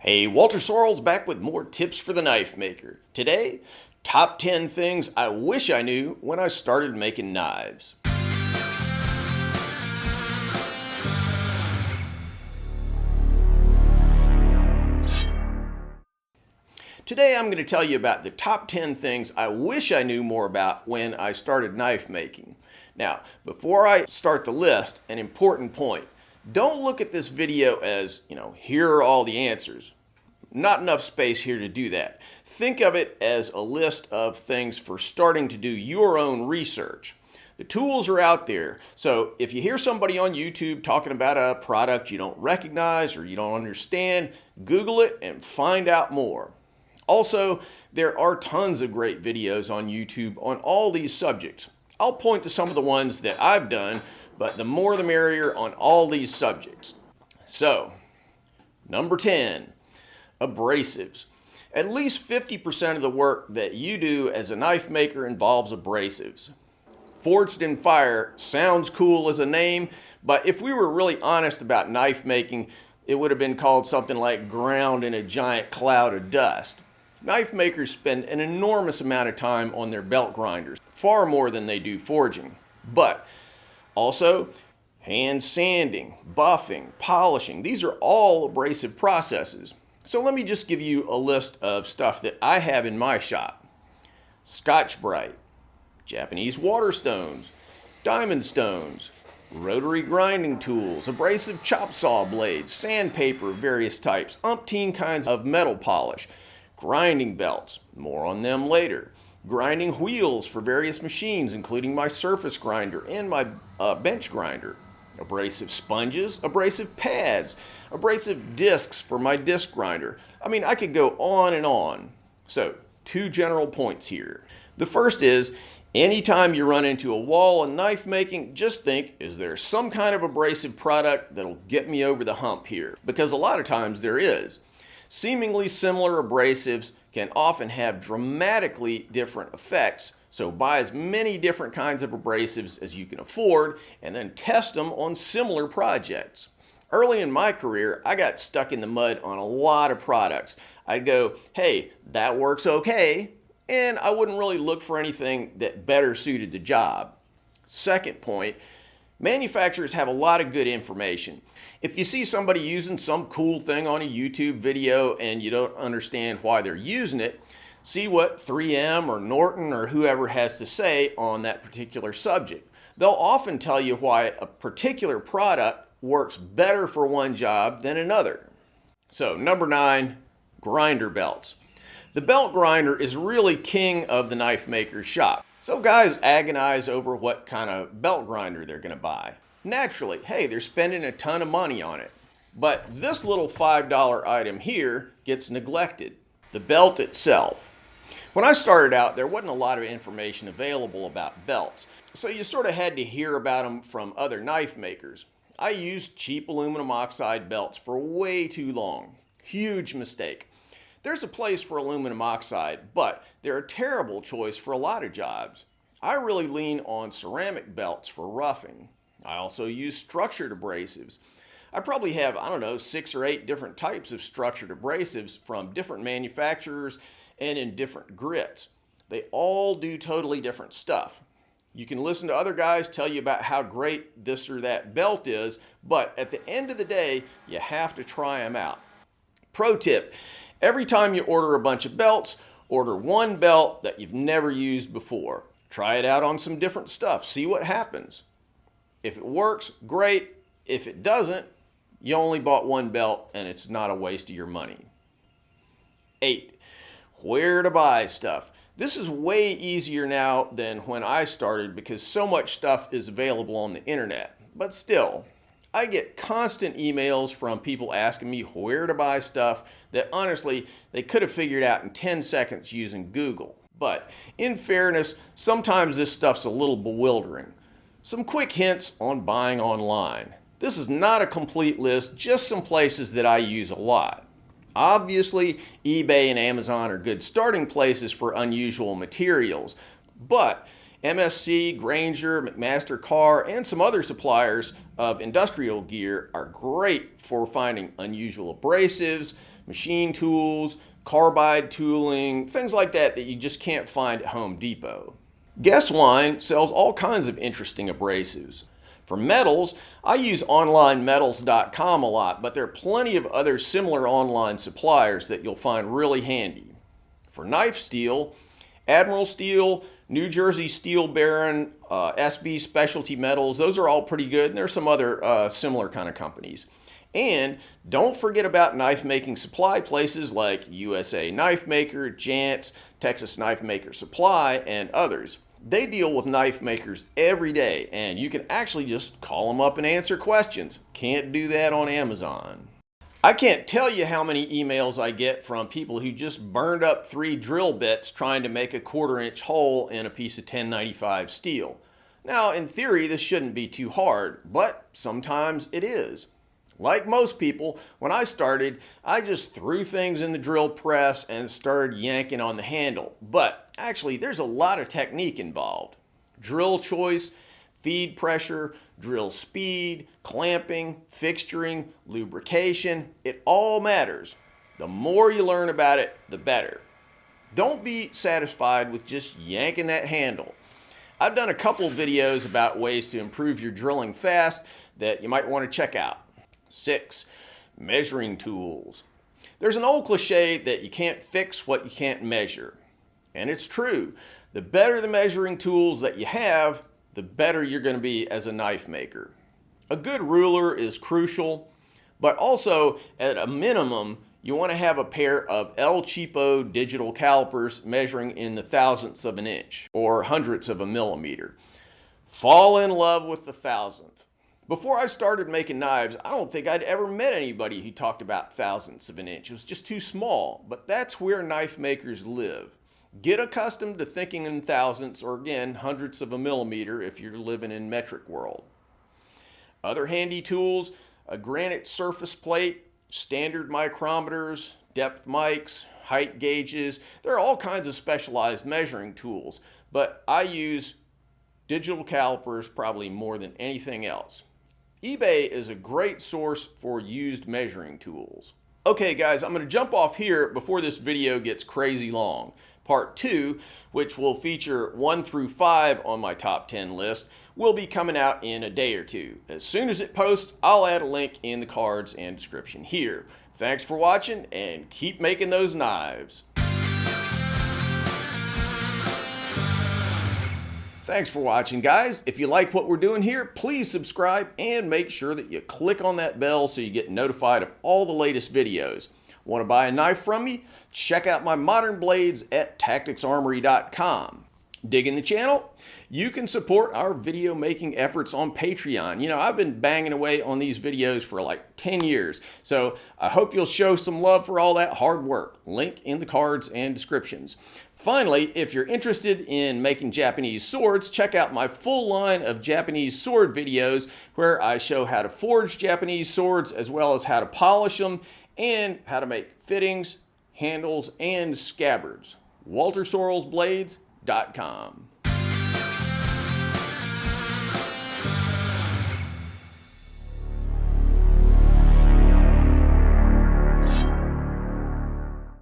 Hey, Walter Sorrells back with more tips for the knife maker. Today, top 10 things I wish I knew when I started making knives. Today I'm going to tell you about the top 10 things I wish I knew more about when I started knife making. Now, before I start the list, an important point. Don't look at this video as, here are all the answers. Not enough space here to do that. Think of it as a list of things for starting to do your own research. The tools are out there, so if you hear somebody on YouTube talking about a product you don't recognize or you don't understand, Google it and find out more. Also, there are tons of great videos on YouTube on all these subjects. I'll point to some of the ones that I've done, but the more the merrier on all these subjects. So, number 10. Abrasives. At least 50% of the work that you do as a knife maker involves abrasives. Forged in fire sounds cool as a name, but if we were really honest about knife making, it would have been called something like ground in a giant cloud of dust. Knife makers spend an enormous amount of time on their belt grinders, far more than they do forging. But also, hand sanding, buffing, polishing, these are all abrasive processes. So let me just give you a list of stuff that I have in my shop. Scotch-Brite, Japanese water stones, diamond stones, rotary grinding tools, abrasive chop saw blades, sandpaper of various types, umpteen kinds of metal polish, grinding belts, more on them later, grinding wheels for various machines including my surface grinder and my bench grinder, abrasive sponges, abrasive pads, abrasive discs for my disc grinder. I could go on and on. So, two general points here. The first is, anytime you run into a wall in knife making, just think, is there some kind of abrasive product that'll get me over the hump here? Because a lot of times there is. Seemingly similar abrasives can often have dramatically different effects, so buy as many different kinds of abrasives as you can afford and then test them on similar projects. Early in my career, I got stuck in the mud on a lot of products. I'd go, hey, that works okay, and I wouldn't really look for anything that better suited the job. Second point, manufacturers have a lot of good information. If you see somebody using some cool thing on a YouTube video and you don't understand why they're using it, see what 3M or Norton or whoever has to say on that particular subject. They'll often tell you why a particular product works better for one job than another. So, number 9, grinder belts. The belt grinder is really king of the knife maker's shop. So guys agonize over what kind of belt grinder they're going to buy. Naturally, hey, they're spending a ton of money on it. But this little $5 item here gets neglected. The belt itself. When I started out, there wasn't a lot of information available about belts, so you sort of had to hear about them from other knife makers. I used cheap aluminum oxide belts for way too long. Huge mistake. There's a place for aluminum oxide, but they're a terrible choice for a lot of jobs. I really lean on ceramic belts for roughing. I also use structured abrasives. I probably have, 6 or 8 different types of structured abrasives from different manufacturers and in different grits. They all do totally different stuff. You can listen to other guys tell you about how great this or that belt is, but at the end of the day, you have to try them out. Pro tip, every time you order a bunch of belts, order one belt that you've never used before. Try it out on some different stuff, see what happens. If it works, great. If it doesn't, you only bought one belt and it's not a waste of your money. 8. Where to buy stuff. This is way easier now than when I started because so much stuff is available on the internet. But still, I get constant emails from people asking me where to buy stuff that honestly they could have figured out in 10 seconds using Google. But in fairness, sometimes this stuff's a little bewildering. Some quick hints on buying online. This is not a complete list, just some places that I use a lot. Obviously, eBay and Amazon are good starting places for unusual materials, but MSC, Granger, McMaster Carr, and some other suppliers of industrial gear are great for finding unusual abrasives, machine tools, carbide tooling, things like that that you just can't find at Home Depot. Guess Wine sells all kinds of interesting abrasives. For metals, I use onlinemetals.com a lot, but there are plenty of other similar online suppliers that you'll find really handy. For knife steel, Admiral Steel, New Jersey Steel Baron, SB Specialty Metals, those are all pretty good, and there's some other similar kind of companies. And don't forget about knife making supply places like USA Knife Maker, Jantz, Texas Knife Maker Supply, and others. They deal with knife makers every day, and you can actually just call them up and answer questions. Can't do that on Amazon. I can't tell you how many emails I get from people who just burned up 3 drill bits trying to make a 1/4-inch hole in a piece of 1095 steel. Now, in theory, this shouldn't be too hard, but sometimes it is. Like most people, when I started, I just threw things in the drill press and started yanking on the handle. But actually, there's a lot of technique involved. Drill choice, feed pressure, drill speed, clamping, fixturing, lubrication, it all matters. The more you learn about it, the better. Don't be satisfied with just yanking that handle. I've done a couple of videos about ways to improve your drilling fast that you might want to check out. 6. Measuring tools. There's an old cliche that you can't fix what you can't measure. And it's true. The better the measuring tools that you have, the better you're going to be as a knife maker. A good ruler is crucial, but also at a minimum, you want to have a pair of El Cheapo digital calipers measuring in the thousandths of an inch or hundredths of a millimeter. Fall in love with the thousandth. Before I started making knives, I don't think I'd ever met anybody who talked about thousandths of an inch. It was just too small, but that's where knife makers live. Get accustomed to thinking in thousandths, or again, hundredths of a millimeter if you're living in metric world. Other handy tools, a granite surface plate, standard micrometers, depth mics, height gauges. There are all kinds of specialized measuring tools, but I use digital calipers probably more than anything else. eBay is a great source for used measuring tools. Okay guys, I'm going to jump off here before this video gets crazy long. Part 2, which will feature 1 through 5 on my top 10 list, will be coming out in a day or two. As soon as it posts, I'll add a link in the cards and description here. Thanks for watching, and keep making those knives. Thanks for watching, guys. If you like what we're doing here, please subscribe and make sure that you click on that bell so you get notified of all the latest videos. Want to buy a knife from me? Check out my modern blades at tacticsarmory.com. Digging the channel? You can support our video making efforts on Patreon. You know, I've been banging away on these videos for like 10 years, so I hope you'll show some love for all that hard work. Link in the cards and descriptions. Finally, if you're interested in making Japanese swords, check out my full line of Japanese sword videos where I show how to forge Japanese swords as well as how to polish them and how to make fittings, handles, and scabbards. WalterSorrellsBlades.com.